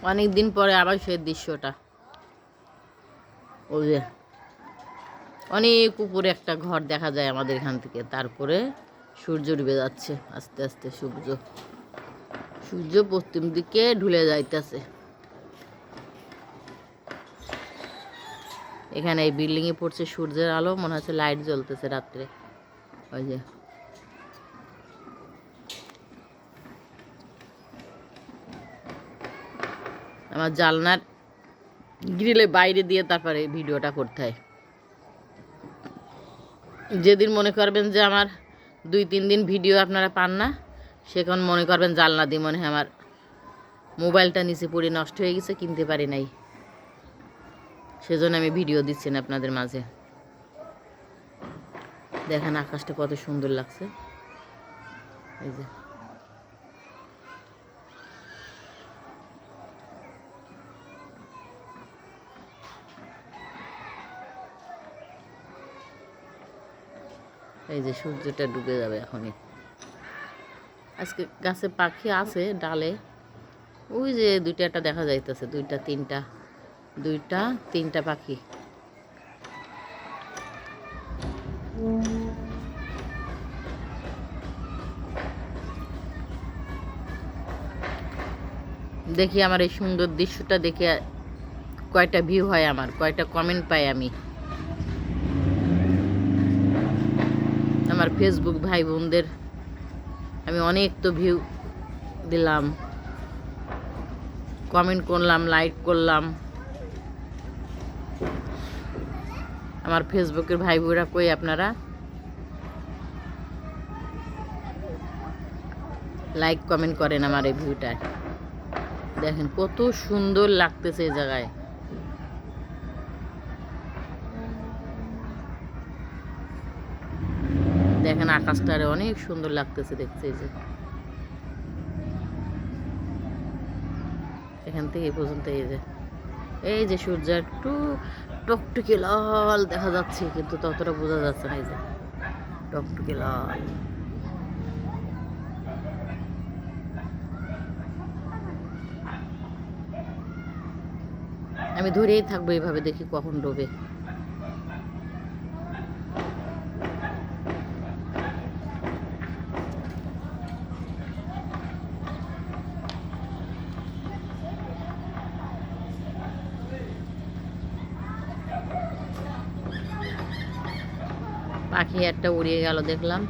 অনেক দিন পরে আবার সেই দৃশ্যটা, ওই যে অনেক উপরে একটা ঘর দেখা যায় আমাদের এখান থেকে, তারপরে সূর্য ডুবে যাচ্ছে আস্তে আস্তে। সূর্য পশ্চিম দিকে ঢুলে যাইতেছে। এখানে এই বিল্ডিংয়ে পড়ছে সূর্যের আলো, মনে হচ্ছে লাইট জ্বলতেছে রাত্রে। ওই যে আমার জানলার গ্রিলে বাইরে দিয়ে তারপরে ভিডিওটা করতে হয়। যেদিন মনে করবেন যে আমার 2-3 দিন ভিডিও আপনারা পান না, সেখন মনে করবেন জানলা দিয়ে মনে হয় আমার মোবাইলটা নিচে পড়ে নষ্ট হয়ে গেছে, কিনতে পারি নাই, সেজন্য আমি ভিডিও দিচ্ছি না আপনাদের মাঝে। দেখেন আকাশটা কত সুন্দর লাগছে। এই যে এই যে সূর্যটা ডুবে যাবে এখনই। আজকে গাছে পাখি আছে ডালে, ওই যে দুইটা দেখা যাইতেছে, দুইটা তিনটা পাখি। দেখি আমার এই সুন্দর দৃশ্যটা দেখে কয়টা ভিউ হয়, আমার কয়টা কমেন্ট পাই আমি। আমার ফেসবুক ভাই বোনদের আমি অনেক তো ভিউ দিলাম, কমেন্ট করলাম, লাইক করলাম। আমার ফেসবুকের ভাই বোনেরা কই আপনারা? লাইক কমেন্ট করেন আমার এই ভিউটা। দেখেন কত সুন্দর লাগতেছে এই জায়গায়। দেখেন আকাশটা অনেক সুন্দর লাগতেছে দেখতে। এই যে এখান থেকে এই পর্যন্ত এই যে সূর্য একটু টকটকে লাল দেখা যাচ্ছে, কিন্তু ততটা বোঝা যাচ্ছে না। এই যে টকটকে লাল। আমি ধরেই থাকবো এইভাবে, দেখি কখন ডোবে। পাখি একটা উড়িয়ে গেল দেখলাম।